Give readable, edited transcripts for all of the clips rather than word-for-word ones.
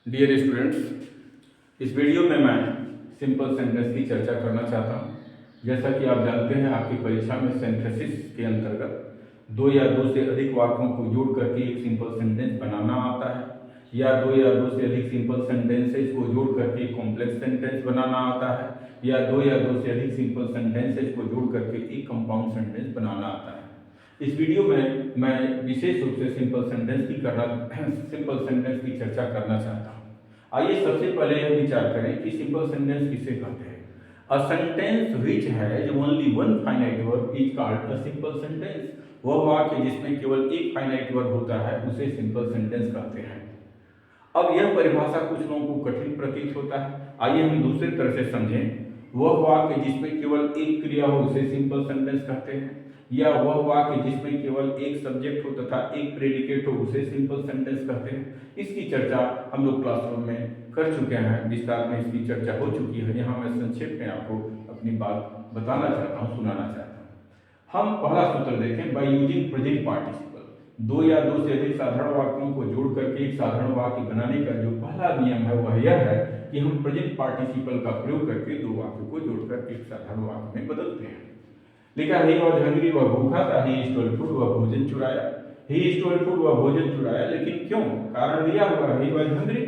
Dear students, इस video में मैं सिंपल सेंटेंस की चर्चा करना चाहता हूँ। जैसा कि आप जानते हैं, आपकी परीक्षा में सिंथेसिस के अंतर्गत दो या दो से अधिक वाक्यों को जोड़ करके एक सिंपल सेंटेंस बनाना आता है, या दो या दो से अधिक सिंपल सेंटेंसेस को जोड़ करके एक कॉम्प्लेक्स सेंटेंस बनाना आता है, या दो से अधिक सिंपल सेंटेंसेस को जोड़ करके एक कंपाउंड सेंटेंस बनाना आता है। इस वीडियो में मैं विशेष रूप से सिंपल सेंटेंस की चर्चा करना चाहता हूँ। आइए सबसे पहले यह विचार करें कि सिंपल सेंटेंस किसे कहते हैं। A sentence which has only one finite verb is called a simple sentence. वह वाक्य जिसमें केवल एक फाइनाइट वर्ब होता है उसे सिंपल सेंटेंस कहते हैं। अब यह परिभाषा कुछ लोगों को कठिन प्रतीत होता है। आइए हम दूसरी तरह से समझें। वह वाक्य जिसमें केवल एक क्रिया हो उसे सिंपल सेंटेंस कहते हैं, या वह वाक्य जिसमें केवल एक सब्जेक्ट हो तथा एक प्रेडिकेट हो उसे सिंपल सेंटेंस कहते हैं। इसकी चर्चा हम लोग क्लासरूम में कर चुके हैं, विस्तार में इसकी चर्चा हो चुकी है। यहाँ मैं संक्षेप में आपको अपनी बात बताना चाहता हूँ, सुनाना चाहता हूँ। हम पहला सूत्र देखें, बाय यूजिंग प्रेजेंट पार्टिसिपल। दो या दो से अधिक साधारण वाक्यों को जोड़ करके एक साधारण वाक्य बनाने का जो पहला नियम है वह यह है कि हम प्रेजेंट पार्टिसिपल का प्रयोग करके दो वाक्यों को जोड़कर एक साधारण वाक्य में बदलते हैं। लिखा, ही वॉज हंग्री, वह भूखा था, ही स्टोल फूड, वह भोजन चुराया। ही स्टोल फूड, वह भोजन चुराया, लेकिन क्यों? कारण दिया हुआ, ही वॉज हंग्री।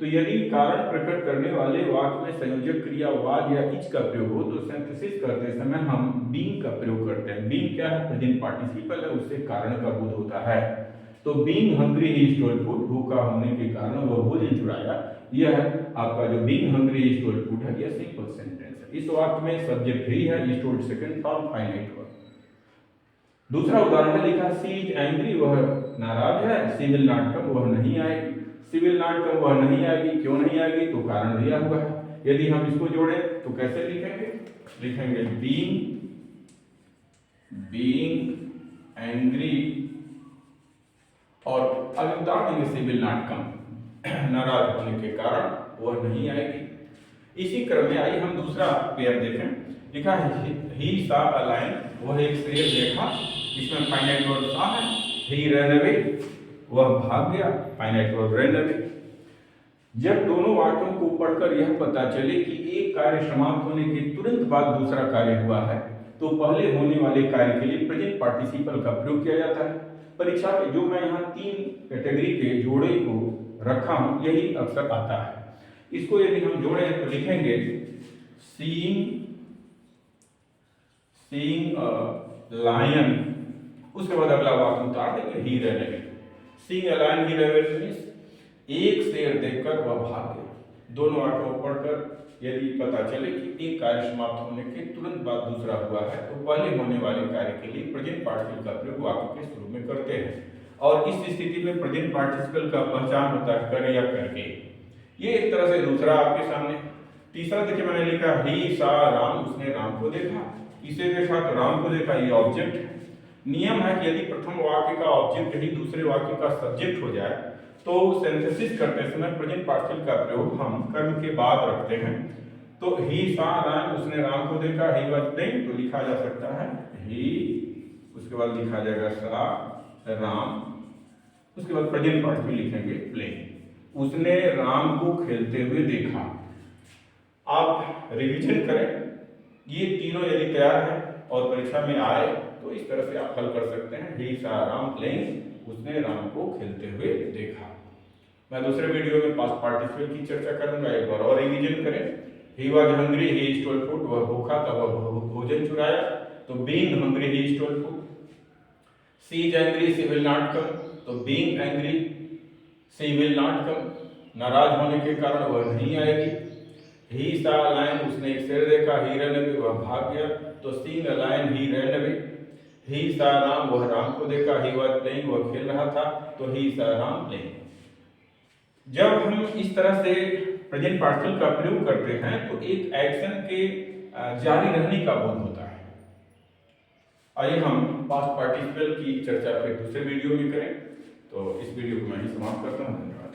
तो यदि कारण प्रकट करने वाले वाक्य में संयोजक क्रिया वाज या इज का प्रयोग हो तो सिंथेसिस करते समय हम बीइंग का प्रयोग करते हैं। बीइंग क्या है? प्रेजेंट पार्टिसिपल है, उससे कारण का बोध होता है। तो being hungry he stole food, भूखा होने के कारण वह भोजन चुराया, यह आपका जो being hungry he stole food है यह सिंपल सेंटेंस है। इस वाक्य में सब्जेक्ट ही है, stole second form finite verb. दूसरा उदाहरण है, लिखा, सी इज एंग्री, वह नाराज है, सी विल नॉट कम, वह नहीं आएगी। सी विल नॉट कम, वह नहीं आएगी, क्यों नहीं आएगी? तो कारण दिया हुआ है। यदि हम इसको जोड़ें तो कैसे लिखेंगे? लिखेंगे बीइंग एंग्री, और अभी उतार देंगे सी विल नॉट कम, नाराज होने के कारण वह नहीं आएगी। इसी क्रम में आइए हम दूसरा पेयर देखें। लिखा है, ही सा अ लायन, वह एक शेर देखा, इसमें फाइनाइट वर्ब सा है। ही रन अवे, वह भाग गया, फाइनाइट वर्ब रन अवे। जब दोनों वाक्यों को पढ़कर यह पता चले कि एक कार्य समाप्त होने के तुरंत बाद दूसरा कार्य हुआ है तो पहले होने वाले कार्य के लिए प्रेजेंट पार्टिसिपल का प्रयोग किया जाता है। परीक्षा में जो मैं यहाँ तीन कैटेगरी के जोड़े को रखा हूं यही अक्सर आता है। इसको यदि हम जोड़े तो लिखेंगे सीइंग लायन, उसके बाद अगला वाक्य उतार देंगे, he run away. Seeing a lion he run away, एक शेर देखकर वह भाग गया। दोनों वाक्यों को पढ़कर यदि पता चले कि एक कार्य समाप्त होने के तुरंत बाद दूसरा हुआ है तो पहले होने वाले कार्य के लिए प्रेजेंट पार्टिसिपल का प्रयोग वाक्य के शुरू में करते हैं। और इस स्थिति में प्रेजेंट पार्टिसिपल का पहचान होता है कर या करके। ये एक तरह से दूसरा आपके सामने। तीसरा देखिए, मैंने लिखा, ही सा राम, उसने राम को देखा। किसे देखा? तो राम को देखा, ये ऑब्जेक्ट है। नियम है कि यदि प्रथम वाक्य का ऑब्जेक्ट ही दूसरे वाक्य का सब्जेक्ट हो जाए तो सिंथेसिस करते समय प्रेजेंट पार्टिसिपल का प्रयोग हम कर्म के बाद रखते हैं। तो ही सा राम, उसने राम को देखा, ही वाज प्लेइंग, तो लिखा जा सकता है ही, उसके बाद लिखा जाएगा सा राम, उसके बाद प्रेजेंट पार्टिसिपल लिखेंगे प्लेइंग। उसने राम को खेलते हुए देखा। आप रिवीजन करें, ये तीनों यदि तैयार है और परीक्षा में आए तो इस तरह से आप हल कर सकते हैं। ही सा राम प्लेइंग, उसने राम को खेलते हुए देखा। मैं दूसरे वीडियो में पास्ट पार्टिसिपल की चर्चा करूंगा, एक बार और रिवीजन करें। He was hungry, he stole food, वह भूखा था, वह भोजन चुराया। तो being hungry he stole food. She is angry, she will not come, तो being angry she will not come, नाराज होने के कारण वह नहीं आएगी। ही सा लायन, उसने एक शेर देखा, ही रन अवे, वह भाग गया, तो seeing a lion he run away. He saw Ram, वह राम को देखा, ही वाज प्लेइंग, वह खेल रहा था, तो ही सा राम प्लेइंग। जब हम इस तरह से प्रेजेंट पार्टिसिपल का प्रयोग करते हैं तो एक एक्शन के जारी रहने का बोध होता है। आइए हम पास्ट पार्टिसिपल की चर्चा फिर दूसरे वीडियो में करें। तो इस वीडियो को मैं ही समाप्त करता हूँ। धन्यवाद।